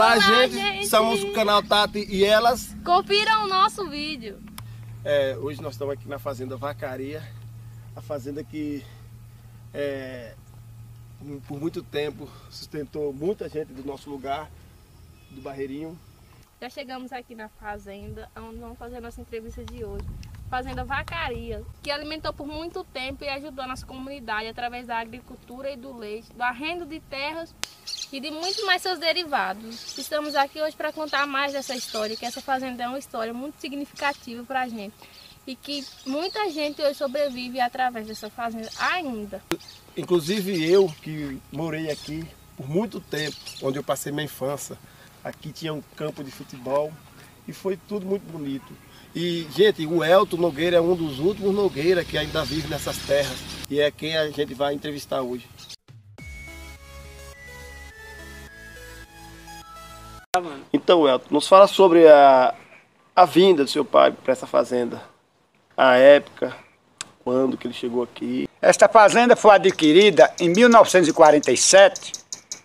Olá, gente! Somos o canal Tati e Elas. Confiram o nosso vídeo. Hoje nós estamos aqui na Fazenda Vacaria. A fazenda que por muito tempo sustentou muita gente do nosso lugar, do Barreirinho. Já chegamos aqui na fazenda, onde vamos fazer a nossa entrevista de hoje. Fazenda Vacaria, que alimentou por muito tempo e ajudou a nossa comunidade através da agricultura e do leite, do arrendo de terras e de muito mais seus derivados. Estamos aqui hoje para contar mais dessa história, que essa fazenda é uma história muito significativa para a gente e que muita gente hoje sobrevive através dessa fazenda ainda. Inclusive eu, que morei aqui por muito tempo, onde eu passei minha infância. Aqui tinha um campo de futebol e foi tudo muito bonito. E, gente, o Elton Nogueira é um dos últimos Nogueira que ainda vive nessas terras. E é quem a gente vai entrevistar hoje. Então, Elton, nos fala sobre a vinda do seu pai para essa fazenda. A época, quando que ele chegou aqui. Esta fazenda foi adquirida em 1947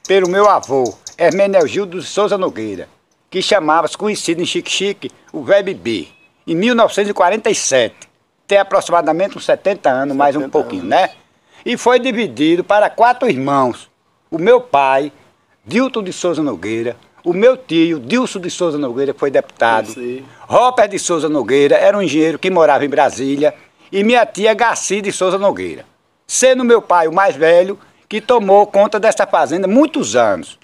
pelo meu avô, Hermenegildo de Souza Nogueira, que chamava-se, conhecido em Xique-Xique, o Velho Bibi. Em 1947, tem aproximadamente uns 70 anos, mais um pouquinho, né? E foi dividido para 4 irmãos. O meu pai, Dilton de Souza Nogueira, o meu tio, Dilson de Souza Nogueira, que foi deputado, Robert de Souza Nogueira, era um engenheiro que morava em Brasília, e minha tia Garcia de Souza Nogueira. Sendo meu pai o mais velho, que tomou conta desta fazenda muitos anos.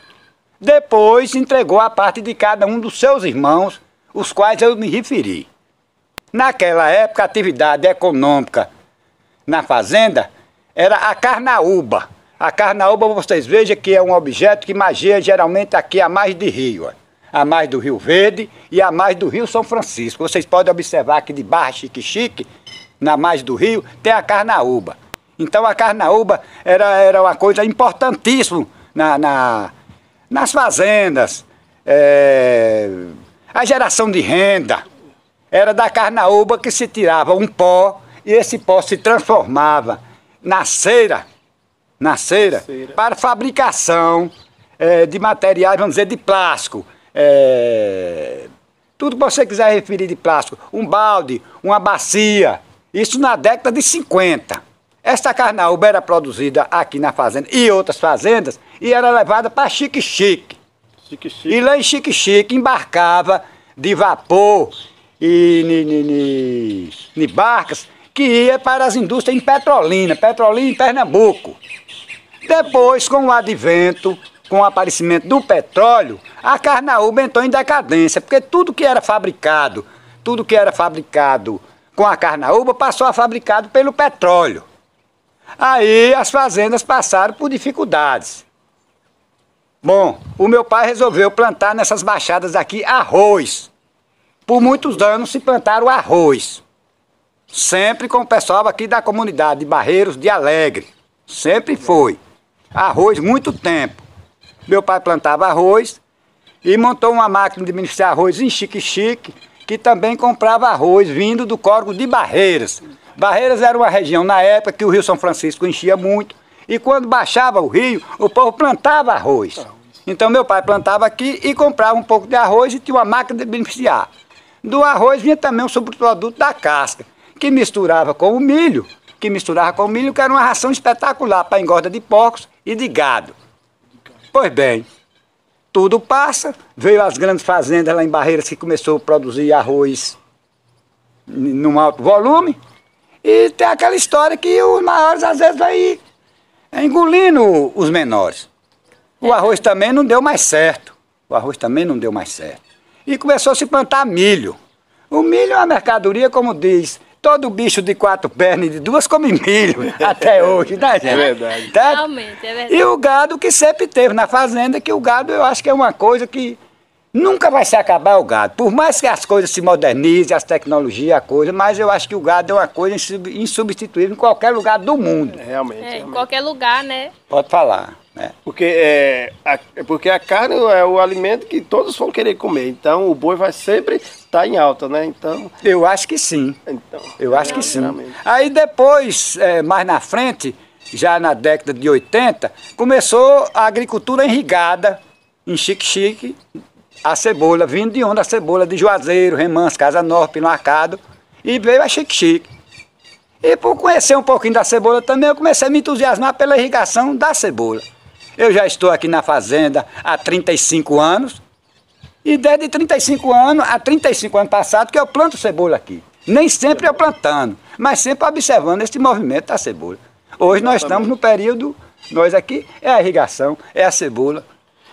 Depois entregou a parte de cada um dos seus irmãos, os quais eu me referi. Naquela época, a atividade econômica na fazenda era a carnaúba. A carnaúba, vocês vejam que é um objeto que magia geralmente aqui à margem de rio. A margem do Rio Verde e a margem do Rio São Francisco. Vocês podem observar que de Barra Xique-Xique, na margem do rio, tem a carnaúba. Então a carnaúba era uma coisa importantíssima nas fazendas. A geração de renda. Era da carnaúba que se tirava um pó e esse pó se transformava na cera para fabricação de materiais, vamos dizer, de plástico. Tudo que você quiser referir de plástico. Um balde, uma bacia. Isso na década de 50. Esta carnaúba era produzida aqui na fazenda e outras fazendas e era levada para Xique-Xique. E lá em Xique-Xique embarcava de vapor e barcas que ia para as indústrias em Petrolina em Pernambuco. Depois, com o advento, com o aparecimento do petróleo, a carnaúba entrou em decadência, porque tudo que era fabricado com a carnaúba passou a fabricado pelo petróleo. Aí as fazendas passaram por dificuldades. Bom, o meu pai resolveu plantar nessas baixadas aqui arroz. Por muitos anos se plantaram arroz. Sempre com o pessoal aqui da comunidade de Barreiros de Alegre. Sempre foi. Arroz muito tempo. Meu pai plantava arroz e montou uma máquina de beneficiar arroz em Xique-Xique, que também comprava arroz vindo do córrego de Barreiras. Barreiras era uma região na época que o Rio São Francisco enchia muito e quando baixava o rio, o povo plantava arroz. Então meu pai plantava aqui e comprava um pouco de arroz e tinha uma máquina de beneficiar. Do arroz vinha também um subproduto da casca, que misturava com o milho, que era uma ração espetacular para engorda de porcos e de gado. Pois bem, tudo passa, veio as grandes fazendas lá em Barreiras que começou a produzir arroz num alto volume, e tem aquela história que os maiores às vezes vai engolindo os menores. O arroz também não deu mais certo. E começou a se plantar milho. O milho é uma mercadoria, como diz, todo bicho de 4 pernas e de 2 come milho até hoje, né, gente? É verdade. Tá? Realmente, é verdade. E o gado que sempre teve na fazenda, que o gado eu acho que é uma coisa que nunca vai se acabar o gado. Por mais que as coisas se modernizem, as tecnologias, a coisa, mas eu acho que o gado é uma coisa insubstituível em qualquer lugar do mundo. Realmente. Em qualquer lugar, né? Pode falar. Porque a carne é o alimento que todos vão querer comer, então o boi vai sempre estar em alta, né? Então, eu acho que sim. Eu acho que sim. Aí depois, mais na frente, já na década de 80, começou a agricultura irrigada em Xique-Xique, a cebola, vindo de onde? A cebola de Juazeiro, Remanso, Casa Nova, Pino Arcado, e veio a Xique-Xique. E por conhecer um pouquinho da cebola também, eu comecei a me entusiasmar pela irrigação da cebola. Eu já estou aqui na fazenda há 35 anos, e desde 35 anos, há 35 anos passados, que eu planto cebola aqui. Nem sempre eu plantando, mas sempre observando esse movimento da cebola. Hoje nós estamos no período, nós aqui, é a irrigação, é a cebola,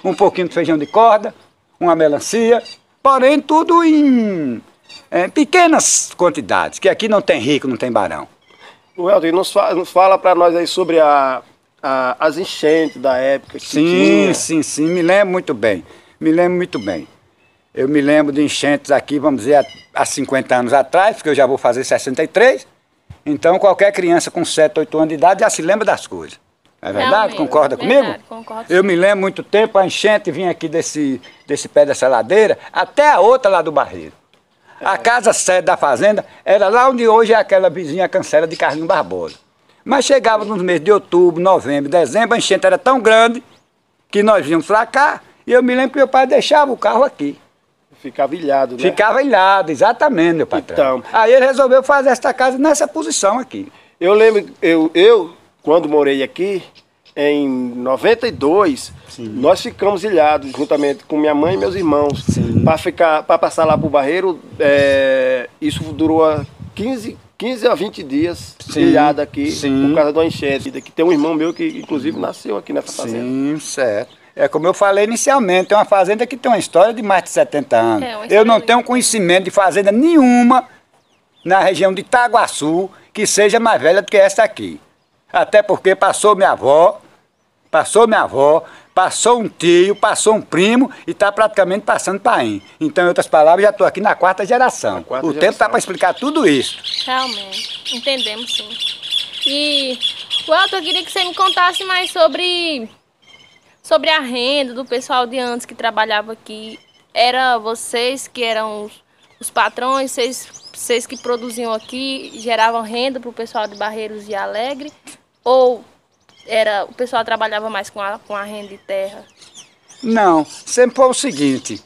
um pouquinho de feijão de corda, uma melancia, porém tudo em pequenas quantidades, que aqui não tem rico, não tem barão. O Elton, nos fala para nós aí sobre as enchentes da época que Sim, tinha. sim, me lembro muito bem, Eu me lembro de enchentes aqui, vamos dizer, há 50 anos atrás, porque eu já vou fazer 63, então qualquer criança com 7, 8 anos de idade já se lembra das coisas. É verdade? Realmente, Concorda verdade, comigo? concordo. Eu me lembro muito tempo, a enchente vinha aqui desse pé dessa ladeira até a outra lá do Barreiro. A casa sede da fazenda era lá onde hoje é aquela vizinha cancela de Carlinhos Barbosa. Mas chegava nos meses de outubro, novembro, dezembro, a enchente era tão grande que nós vínhamos pra cá e eu me lembro que meu pai deixava o carro aqui. Ficava ilhado, né? Ficava ilhado, exatamente, meu patrão. Então. Aí ele resolveu fazer esta casa nessa posição aqui. Eu lembro, eu quando morei aqui, em 92, nós ficamos ilhados, juntamente com minha mãe e meus irmãos. Para passar lá pro Barreiro, isso durou 15 a 20 dias ilhado aqui, por causa de uma enchente. Que tem um irmão meu que, inclusive, nasceu aqui nessa fazenda. Sim, certo. É como eu falei inicialmente, é uma fazenda que tem uma história de mais de 70 anos. Eu não tenho conhecimento de fazenda nenhuma na região de Itaguaçu que seja mais velha do que essa aqui. Até porque passou minha avó, passou um tio, passou um primo e está praticamente passando paim. Então, em outras palavras, já estou aqui na quarta geração. O tempo está para explicar tudo isso. Realmente, entendemos sim. E, Elton, eu queria que você me contasse mais sobre a renda do pessoal de antes que trabalhava aqui. Era vocês que eram os patrões, vocês que produziam aqui, geravam renda para o pessoal de Barreiros e Alegre? Ou o pessoal trabalhava mais com a renda de terra? Não, sempre foi o seguinte,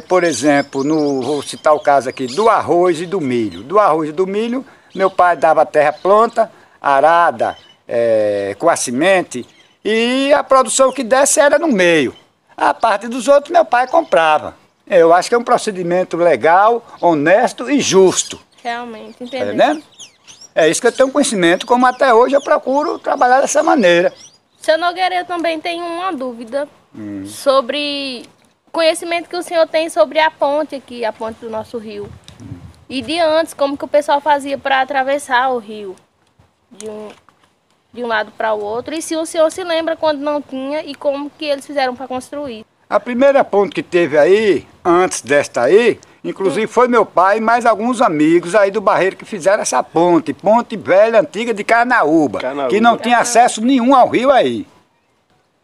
por exemplo, vou citar o caso aqui, do arroz e do milho. Do arroz e do milho, meu pai dava a terra pronta, arada, com a semente, e a produção que desse era no meio. A parte dos outros meu pai comprava. Eu acho que é um procedimento legal, honesto e justo. Realmente, Tá entendeu? entendendo? É isso que eu tenho conhecimento, como até hoje eu procuro trabalhar dessa maneira. Seu Nogueira, eu também tenho uma dúvida sobre conhecimento que o senhor tem sobre a ponte aqui, a ponte do nosso rio. E de antes, como que o pessoal fazia para atravessar o rio de um lado para o outro. E se o senhor se lembra quando não tinha e como que eles fizeram para construir. A primeira ponte que teve aí, antes desta aí, inclusive foi meu pai e mais alguns amigos aí do Barreiro que fizeram essa ponte velha, antiga de Carnaúba, que não tinha acesso nenhum ao rio aí.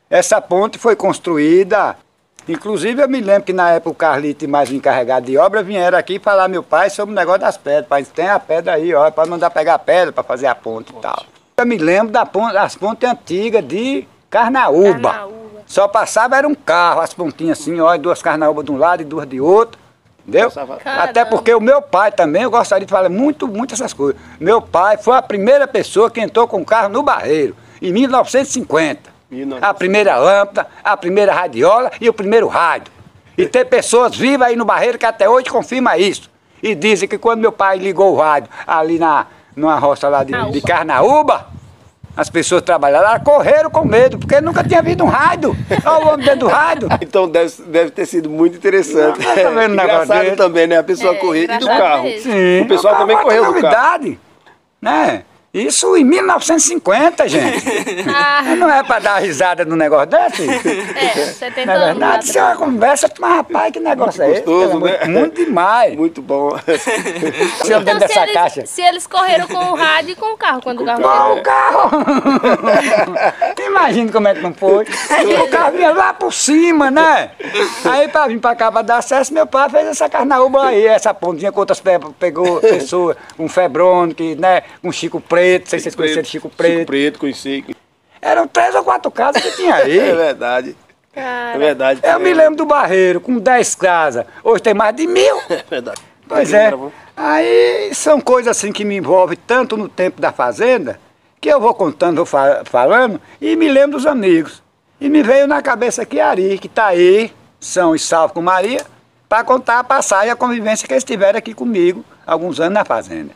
Essa ponte foi construída, inclusive eu me lembro que na época o Carlito e mais o encarregado de obra vieram aqui falar meu pai sobre o negócio das pedras. Pai, tem a pedra aí, ó, pode mandar pegar a pedra para fazer a ponte e tal. Eu me lembro das pontes antigas de Carnaúba. Só passava era um carro, as pontinhas assim, ó, 2 carnaúbas de um lado e 2 de outro, entendeu? Caramba. Até porque o meu pai também, eu gostaria de falar muito essas coisas. Meu pai foi a primeira pessoa que entrou com carro no Barreiro, em 1950. A primeira lâmpada, a primeira radiola e o primeiro rádio. E tem pessoas vivas aí no Barreiro que até hoje confirmam isso. E dizem que quando meu pai ligou o rádio ali numa roça lá de Carnaúba, as pessoas trabalharam lá, correram com medo, porque nunca tinha visto um rádio. Olha o homem dentro do rádio. Então deve ter sido muito interessante. Tá vendo o negócio Engraçado dele? também, né? A pessoa correr e do carro. Sim, O pessoal também correu do carro. novidade, né? Isso em 1950, gente. Não é para dar risada num negócio desse? Você tem Na todo verdade, isso é uma conversa, mas rapaz, que negócio é esse? Gostoso, né? Muito demais. Muito bom. Se eu dentro dessa caixa. Se eles correram com o rádio e com o carro, quando o carro Ó, o carro! Imagina como é que não foi. O carro vinha lá por cima, né? Aí pra vir pra cá pra dar acesso, meu pai fez essa carnaúba aí, essa pontinha com outras pegou pessoas, um Febrônio, né? Um Chico Preto, não sei se vocês conheceram Chico Preto. Chico Preto, conheci. Eram 3 ou 4 casas que tinha aí. É verdade. Cara. É verdade. Eu me lembro do Barreiro, com 10 casas. Hoje tem mais de 1000. É verdade. Pois é. Aí são coisas assim que me envolvem tanto no tempo da fazenda, que eu vou contando, vou falando, e me lembro dos amigos. E me veio na cabeça aqui Ari, que está aí, São e Salvo com Maria, para contar a passagem e a convivência que eles tiveram aqui comigo, alguns anos na fazenda.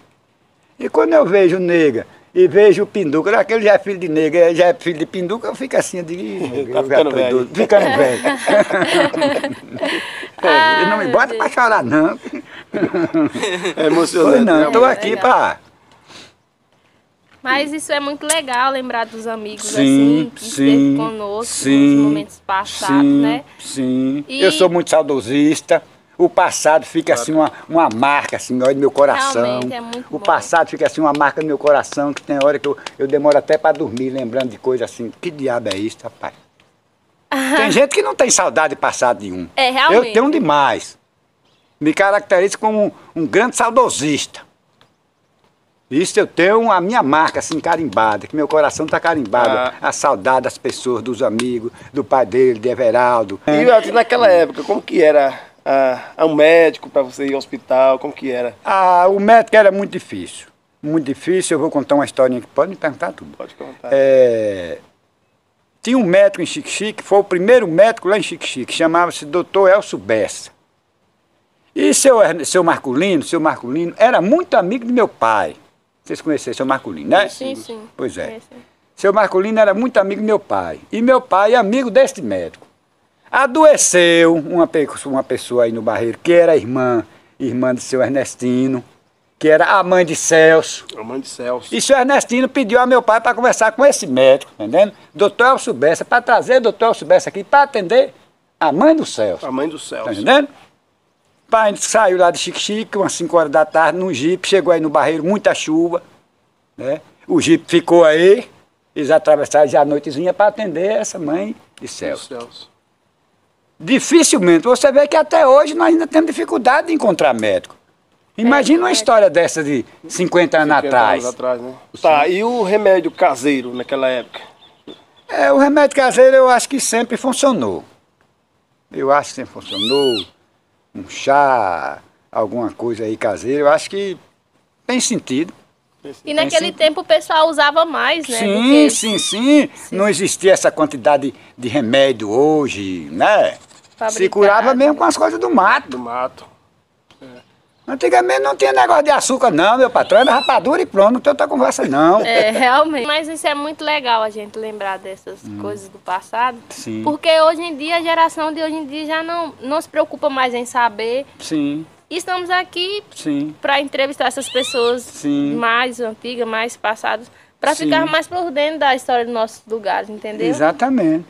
E quando eu vejo Nega e vejo o Pinduca, aquele já é filho de Nega, já é filho de Pinduca, eu fico assim, eu digo, Tá ficando velho. Ficando velho. E não me bota para chorar, não. É emocionante. Pois não, né? estou aqui para... Mas isso é muito legal, lembrar dos amigos Sim, assim, que sim, esteve conosco sim, nos momentos passados, sim, né? Sim, E- eu sou muito saudosista. O passado fica assim uma marca assim, olha, no meu coração. Realmente, é muito O bom. passado fica assim uma marca no meu coração, que tem hora que eu demoro até para dormir, lembrando de coisa assim. Que diabo é isso, rapaz? Tem gente que não tem saudade de passado nenhum. É, realmente. Eu tenho demais. Me caracterizo como um grande saudosista. Isso eu tenho a minha marca assim carimbada, que meu coração está carimbado. A saudade das pessoas, dos amigos, do pai dele, de Everaldo. E assim, naquela época, como que era um médico para você ir ao hospital? Como que era? O médico era muito difícil. Muito difícil. Eu vou contar uma historinha que pode me perguntar tudo. Pode contar. Tinha um médico em Xique-Xique, foi o primeiro médico lá em Xique-Xique, chamava-se Dr. Elcio Bessa. E seu Marculino era muito amigo de meu pai. Vocês conheceram seu Marculino, né? Sim, sim. Pois é. Conheci. Seu Marculino era muito amigo do meu pai. E meu pai é amigo deste médico. Adoeceu uma pessoa aí no Barreiro, que era irmã de seu Ernestino, que era a mãe de Celso. A mãe de Celso. E seu Ernestino pediu a meu pai para conversar com esse médico, entendendo? Doutor Elcio Bessa, para trazer o doutor Elcio Bessa aqui para atender a mãe do Celso. A mãe do Celso. Tá entendendo? Pai saiu lá de Xique-Xique, umas 5 horas da tarde, num jipe, chegou aí no Barreiro, muita chuva, né? O jipe ficou aí, eles atravessaram já a noitezinha para atender essa mãe de Celso. Dificilmente, você vê que até hoje nós ainda temos dificuldade de encontrar médico. Imagina uma história dessa de 50 anos 50 atrás. anos atrás, né? Tá, e o remédio caseiro naquela época? O remédio caseiro eu acho que sempre funcionou. Eu acho que sempre funcionou. Um chá, alguma coisa aí caseira, eu acho que tem sentido. E naquele tempo o pessoal usava mais, né? do Sim, que sim. Não existia essa quantidade de remédio hoje, né? Se fabricado. curava mesmo com as coisas do mato. Do mato. Antigamente não tinha negócio de açúcar não, meu patrão, era rapadura e pronto, não tem outra conversa não. É, realmente. Mas isso é muito legal a gente lembrar dessas coisas do passado. Sim. Porque hoje em dia, a geração de hoje em dia já não se preocupa mais em saber. Sim, E estamos aqui sim. para entrevistar essas pessoas Sim. mais antigas, mais passadas, para Sim. ficar mais por dentro da história dos nossos lugares, entendeu? Exatamente,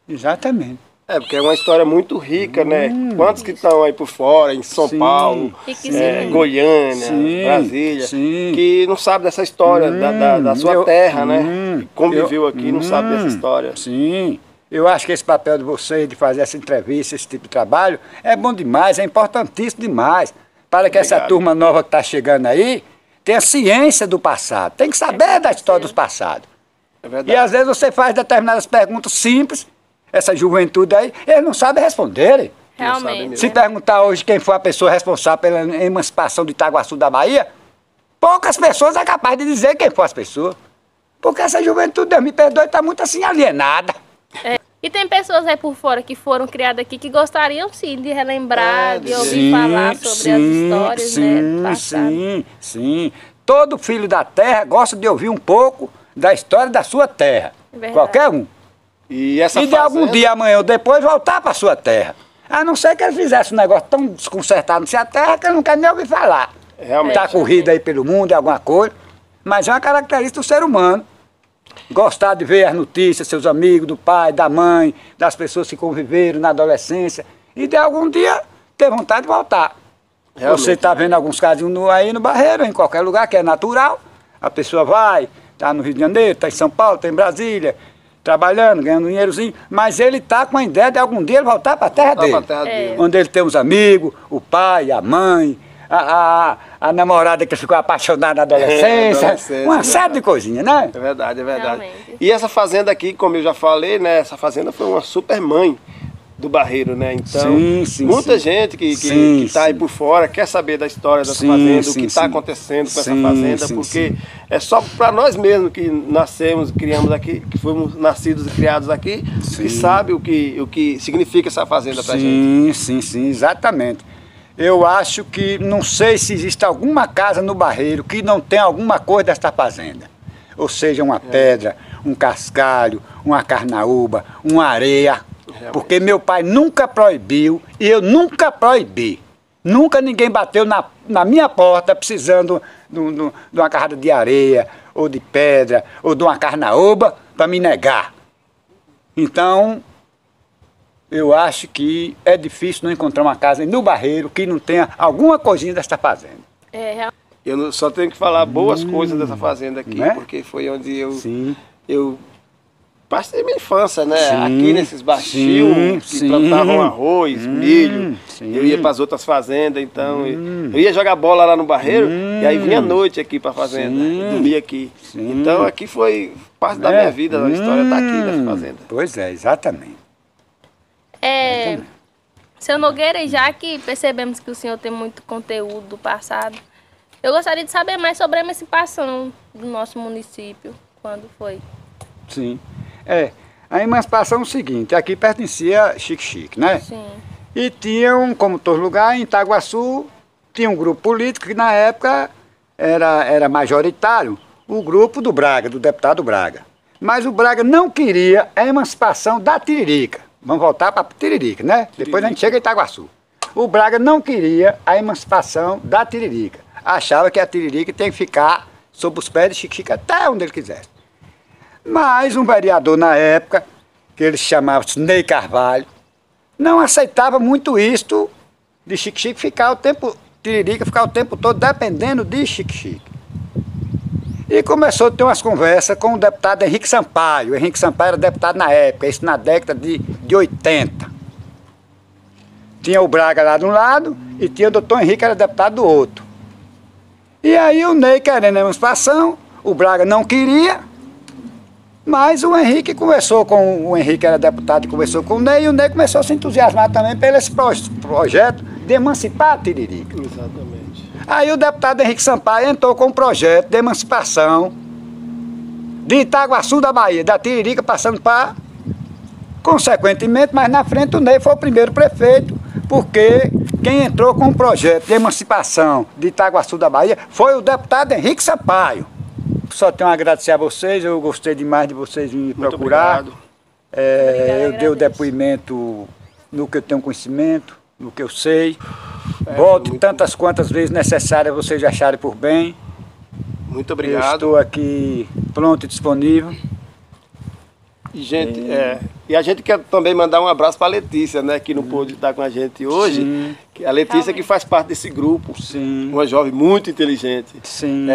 exatamente. Porque é uma história muito rica, né? Quantos que estão aí por fora, em São Sim. Paulo, Riquíssimo. Goiânia, Sim, Brasília, sim. que não sabe dessa história da sua terra, né? Que conviveu aqui, não sabe dessa história. Sim, eu acho que esse papel de vocês, de fazer essa entrevista, esse tipo de trabalho, é bom demais, é importantíssimo demais, para que essa Obrigado. turma nova que está chegando aí tenha ciência do passado, tem que saber da história dos passados. É E verdade. às vezes você faz determinadas perguntas simples, essa juventude aí, eles não sabem responder. Realmente. Se perguntar hoje quem foi a pessoa responsável pela emancipação de Itaguaçu da Bahia, poucas pessoas é capaz de dizer quem foi as pessoas. Porque essa juventude, Deus me perdoe, está muito assim alienada. É. E tem pessoas aí por fora que foram criadas aqui que gostariam sim de relembrar, de ouvir Sim, falar sobre as histórias, né, do passado. sim. Todo filho da terra gosta de ouvir um pouco da história da sua terra. Verdade. Qualquer um. E essa E de algum dia, amanhã ou depois, voltar para sua terra. A não ser que ele fizesse um negócio tão desconcertado na sua terra que ele não quer nem ouvir falar. Realmente. Está corrido aí pelo mundo, é alguma coisa. Mas é uma característica do ser humano. Gostar de ver as notícias, seus amigos, do pai, da mãe, das pessoas que conviveram na adolescência. E de algum dia ter vontade de voltar. Realmente. Você está vendo alguns casos aí no Barreiro, em qualquer lugar que é natural. A pessoa vai, está no Rio de Janeiro, está em São Paulo, está em Brasília, trabalhando, ganhando um dinheirozinho. Mas ele está com a ideia de algum dia ele voltar para a terra dele. Pra terra dele. Onde ele tem os amigos, o pai, a mãe, a namorada que ficou apaixonada na adolescência. adolescência, Uma série de coisinhas, né? É verdade, é verdade. Realmente. E essa fazenda aqui, como eu já falei, né? Essa fazenda foi uma super mãe do Barreiro, né? Então, sim, muita sim. gente que Sim, está aí sim. por fora quer saber da história dessa Sim, fazenda, sim, o que está sim. acontecendo com essa Sim, fazenda, sim, porque sim. é só para nós mesmos que nascemos, criamos aqui, que fomos nascidos e criados aqui, que Sim. sabe o que significa essa fazenda para gente. Sim, exatamente. Eu acho que, não sei se existe alguma casa no Barreiro que não tem alguma coisa desta fazenda. Ou seja, uma pedra, um cascalho, uma carnaúba, uma areia. Realmente. Porque meu pai nunca proibiu e eu nunca proibi. Nunca ninguém bateu na minha porta precisando de uma carrada de areia, ou de pedra, ou de uma carnaúba para me negar. Então, eu acho que é difícil não encontrar uma casa no Barreiro que não tenha alguma coisinha desta fazenda. Eu só tenho que falar boas coisas dessa fazenda aqui, Né? porque foi onde Sim. eu passei minha infância, né? Sim, Aqui nesses baixinhos que sim. plantavam arroz, milho. Sim. Eu ia para as outras fazendas, então eu ia jogar bola lá no Barreiro e aí vinha à noite aqui para a fazenda, Sim. e dormia aqui. Sim. Então aqui foi parte da minha vida, a história está aqui nessa fazenda. Pois é, exatamente. Seu Nogueira, já que percebemos que o senhor tem muito conteúdo do passado, eu gostaria de saber mais sobre a emancipação do nosso município. Quando foi? Sim. A emancipação é o seguinte, aqui pertencia Xique-Xique, né? Sim. E tinha, como todo lugar, em Itaguaçu, tinha um grupo político que na época era majoritário, o grupo do Braga, do deputado Braga. Mas o Braga não queria a emancipação da Tiririca. Vamos voltar para Tiririca, né? Depois a gente chega em Itaguaçu. O Braga não queria a emancipação da Tiririca. Achava que a Tiririca tem que ficar sob os pés de Xique-Xique até onde ele quisesse. Mas um vereador na época, que ele se chamava Ney Carvalho, não aceitava muito isto de Xique-Xique Tiririca ficar o tempo todo dependendo de Xique-Xique. E começou a ter umas conversas com o deputado Henrique Sampaio. O Henrique Sampaio era deputado na época, isso na década de 80. Tinha o Braga lá de um lado e tinha o doutor Henrique, que era deputado do outro. E aí o Ney querendo a emancipação, o Braga não queria, mas o Henrique conversou com o Henrique, era deputado, e conversou com o Ney, e o Ney começou a se entusiasmar também pelo esse projeto de emancipar a Tiririca. Exatamente. Aí o deputado Henrique Sampaio entrou com um projeto de emancipação de Itaguaçu da Bahia, da Tiririca, passando para... Consequentemente, mais na frente o Ney foi o primeiro prefeito, porque quem entrou com o projeto de emancipação de Itaguaçu da Bahia foi o deputado Henrique Sampaio. Só tenho a agradecer a vocês, eu gostei demais de vocês me procurar. Muito obrigado. Eu dei o agradeço. depoimento no que eu tenho conhecimento, no que eu sei. Volte muito- tantas quantas vezes necessárias vocês acharem por bem. Muito Eu obrigado. estou aqui pronto e disponível. E, gente, e a gente quer também mandar um abraço para a Letícia, né, que não pôde estar com a gente hoje. Sim. Que a Letícia que faz parte desse grupo, Sim. uma jovem muito inteligente. Sim.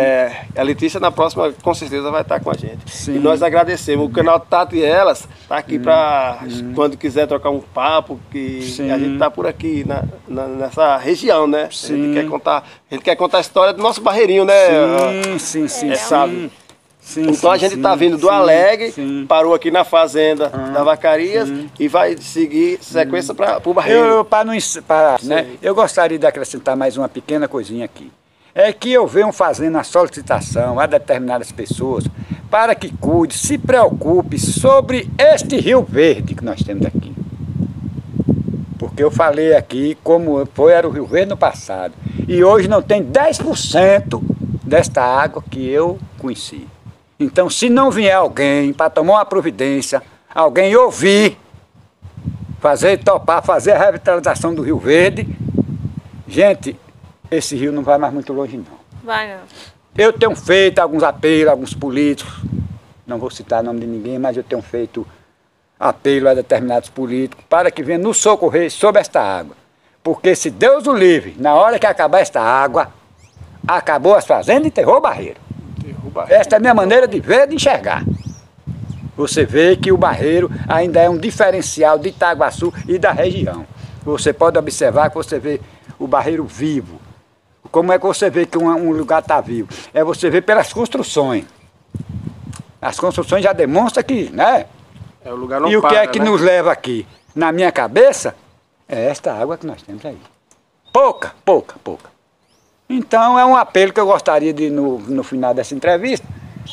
A Letícia na próxima com certeza vai estar com a gente. Sim. E nós agradecemos. O canal Tato e Elas está aqui para quando quiser trocar um papo, que Sim. a gente está por aqui nessa região, né? A Sim. gente quer contar a história do nosso barreirinho, né? Sim. sabe? Sim, Então a gente está vindo do Alegre, sim. parou aqui na fazenda da Vacarias e vai seguir sequência para o Barreiro. Eu gostaria de acrescentar mais uma pequena coisinha aqui. É que eu venho fazendo a solicitação a determinadas pessoas para que cuide, se preocupe sobre este Rio Verde que nós temos aqui. Porque eu falei aqui como era o Rio Verde no passado. E hoje não tem 10% desta água que eu conheci. Então, se não vier alguém para tomar uma providência, alguém ouvir, topar fazer a revitalização do Rio Verde, gente, esse rio não vai mais muito longe não. Vai não. Eu tenho feito alguns apelos a alguns políticos, não vou citar o nome de ninguém, mas eu tenho feito apelo a determinados políticos para que venham nos socorrer sobre esta água. Porque se Deus o livre, na hora que acabar esta água, acabou as fazendas e enterrou o Barreiro. Esta é a minha maneira de ver e de enxergar. Você vê que o Barreiro ainda é um diferencial de Itaguaçu e da região. Você pode observar que você vê o Barreiro vivo. Como é que você vê que um lugar está vivo? Você vê pelas construções. As construções já demonstram que, né? É, o lugar não E o que é para, que né? nos leva aqui? Na minha cabeça, é esta água que nós temos aí. Pouca, pouca, pouca. Então é um apelo que eu gostaria de, no final dessa entrevista,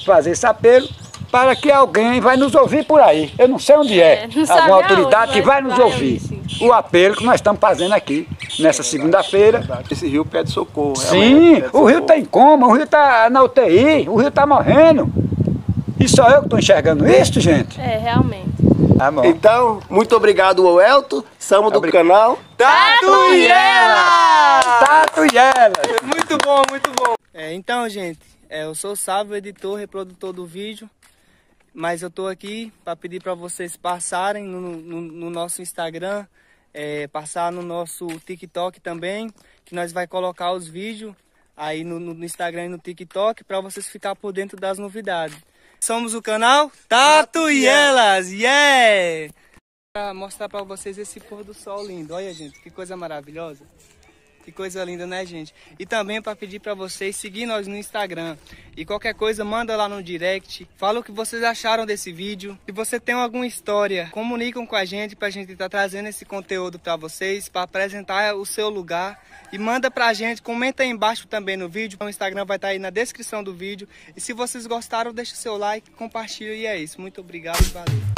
fazer esse apelo para que alguém vai nos ouvir por aí. Eu não sei onde não sabe alguma autoridade aonde, que vai nos ouvir. sim. O apelo que nós estamos fazendo aqui, nessa segunda-feira. Esse rio pede socorro. Sim, realmente, pede o rio socorro. está em coma, o rio está na UTI, o rio está morrendo. E só eu que estou enxergando isso, gente? É, realmente. Tá bom. Então, muito obrigado ao Elton, Samo do canal Tatuiela! Tatuiela! Muito bom, muito bom. Então, gente, eu sou o Sávio, editor, reprodutor do vídeo, mas eu tô aqui para pedir para vocês passarem no nosso Instagram, passar no nosso TikTok também, que nós vai colocar os vídeos aí no Instagram e no TikTok para vocês ficar por dentro das novidades. Somos o canal Tatuielas, yeah! Para mostrar para vocês esse pôr do sol lindo, olha gente, que coisa maravilhosa. Que coisa linda, né, gente? E também para pedir para vocês seguir nós no Instagram. E qualquer coisa, manda lá no direct. Fala o que vocês acharam desse vídeo. Se você tem alguma história, comunicam com a gente pra gente estar trazendo esse conteúdo para vocês, para apresentar o seu lugar. E manda pra gente, comenta aí embaixo também no vídeo. O Instagram vai estar aí na descrição do vídeo. E se vocês gostaram, deixa o seu like, compartilha e é isso. Muito obrigado e valeu.